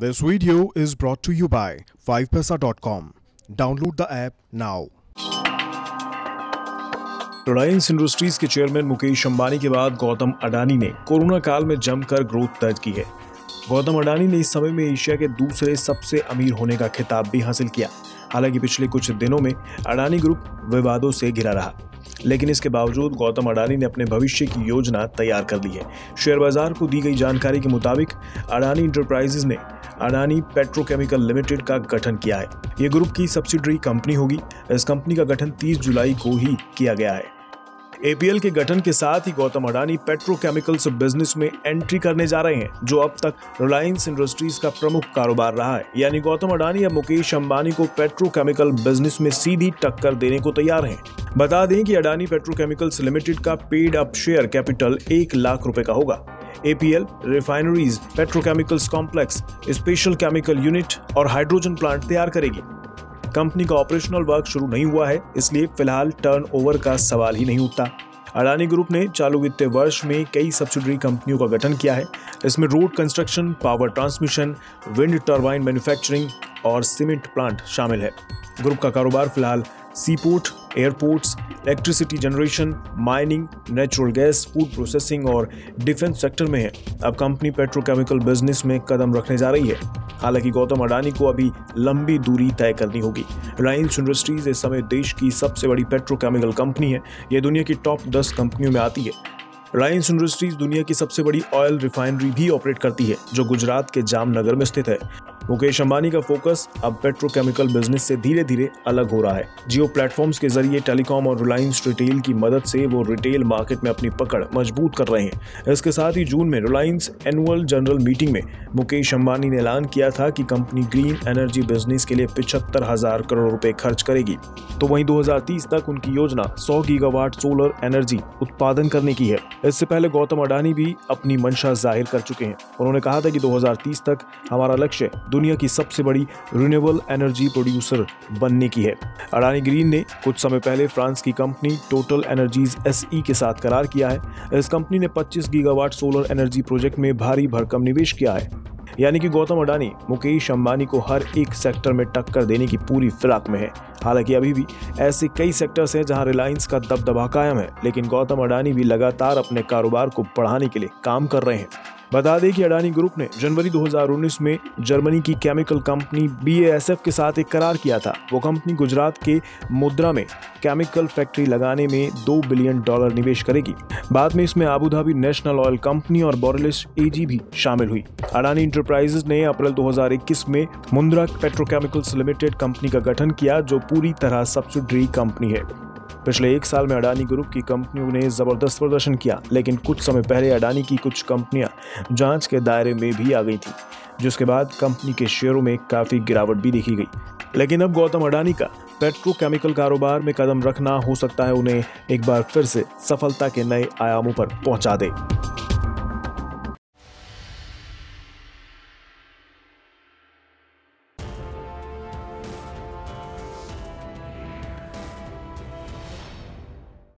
This video is brought to you by 5paisa.com. Download the app now. Reliance industries के chairman Mukesh Ambani के बाद गौतम अडानी ने corona काल में जमकर ग्रोथ दर्ज की है। गौतम अडानी ने इस समय में एशिया के दूसरे सबसे अमीर होने का खिताब भी हासिल किया। हालांकि पिछले कुछ दिनों में अडानी ग्रुप विवादों से घिरा रहा, लेकिन इसके बावजूद गौतम अडानी ने अपने भविष्य की योजना तैयार कर ली है। शेयर बाजार को दी गई जानकारी के मुताबिक अडानी इंटरप्राइजेज ने अडानी पेट्रोकेमिकल लिमिटेड का गठन किया है। ये ग्रुप की सब्सिडरी कंपनी होगी। इस कंपनी का गठन 30 जुलाई को ही किया गया है। एपीएल के गठन के साथ ही गौतम अडानी पेट्रोकेमिकल्स बिजनेस में एंट्री करने जा रहे हैं, जो अब तक रिलायंस इंडस्ट्रीज का प्रमुख कारोबार रहा है। यानी गौतम अडानी अब मुकेश अंबानी को पेट्रोकेमिकल बिजनेस में सीधी टक्कर देने को तैयार हैं। बता दें कि अडानी पेट्रोकेमिकल्स लिमिटेड का paid up share capital 1 lakh रुपए का होगा। APL refineries, petrochemicals complex, special chemical unit और हाइड्रोजन प्लांट तैयार करेगी। कंपनी का ऑपरेशनल वर्क शुरू नहीं हुआ है, इसलिए फिलहाल टर्नओवर का सवाल ही नहीं उठता। अडानी ग्रुप ने चालू वित्तीय वर्ष में कई सब्सिडरी कंपनियों का गठन किया है। इसमें road construction, power transmission, wind turbine manufacturing और सीमेंट प्लांट शामिल है। ग्रुप का कारोबार फिलहाल C port, airports, electricity generation, mining, natural gas, food processing और डिफेंस सेक्टर में है। अब कंपनी पेट्रोकेमिकल बिजनेस में कदम रखने जा रही है। हालांकि गौतम अडानी को अभी लंबी दूरी तय करनी होगी। रिलायंस इंडस्ट्रीज इस समय देश की सबसे बड़ी पेट्रोकेमिकल कंपनी है। यह दुनिया की टॉप 10 कंपनियों में आती है। रिलायंस इंडस्ट्रीज दुनिया की सबसे बड़ी ऑयल रिफाइनरी भी ऑपरेट करती है, जो गुजरात के जामनगर में स्थित है। मुकेश अंबानी का फोकस अब पेट्रोकेमिकल बिजनेस से धीरे धीरे अलग हो रहा है। जियो प्लेटफॉर्म्स के जरिए टेलीकॉम और रिलायंस रिटेल की मदद से वो रिटेल मार्केट में अपनी पकड़ मजबूत कर रहे हैं। इसके साथ ही जून में रिलायंस एनुअल जनरल मीटिंग में मुकेश अंबानी ने ऐलान किया था कि कंपनी ग्रीन एनर्जी बिजनेस के लिए 75,000 करोड़ रुपए खर्च करेगी। तो वहीं 2030 तक उनकी योजना 100 गीगावाट सोलर एनर्जी उत्पादन करने की है। इससे पहले गौतम अडानी भी अपनी मंशा जाहिर कर चुके हैं। उन्होंने कहा था कि 2030 तक हमारा लक्ष्य दुनिया की सबसे बड़ी रिन्यूएबल एनर्जी प्रोड्यूसर बनने की है। अडानी ग्रीन ने कुछ समय पहले फ्रांस की कंपनी टोटल एनर्जीज एसई के साथ करार किया है। इस कंपनी ने 25 गीगावाट सोलर एनर्जी प्रोजेक्ट में भारी भरकम निवेश किया है। यानी कि गौतम अडानी मुकेश अंबानी को हर एक सेक्टर में टक्कर देने की पूरी फिराक में है। हालांकि अभी भी ऐसे कई सेक्टर्स हैं जहां रिलायंस का दबदबा कायम है, लेकिन गौतम अडानी भी लगातार अपने कारोबार को बढ़ाने के लिए काम कर रहे हैं। बता दें कि अडानी ग्रुप ने जनवरी 2019 में जर्मनी की केमिकल कंपनी BASF के साथ एक करार किया था। वो कंपनी गुजरात के मुद्रा में केमिकल फैक्ट्री लगाने में $2 बिलियन निवेश करेगी। बाद में इसमें Abu Dhabi national oil company और बोरेलिस AG भी शामिल हुई। अडानी इंटरप्राइजेज ने अप्रैल 2021 में मुंद्रा पेट्रोकेमिकल्स लिमिटेड कंपनी का गठन किया, जो पूरी तरह सब्सिडरी कंपनी है। पिछले 1 साल में अडानी ग्रुप की कंपनियों ने जबरदस्त प्रदर्शन किया, लेकिन कुछ समय पहले अडानी की कुछ कंपनियां जांच के दायरे में भी आ गई थी, जिसके बाद कंपनी के शेयरों में काफी गिरावट भी देखी गई। लेकिन अब गौतम अडानी का पेट्रोकेमिकल कारोबार में कदम रखना हो सकता है उन्हें एक बार फिर से सफलता के नए आयामों पर पहुंचा दे।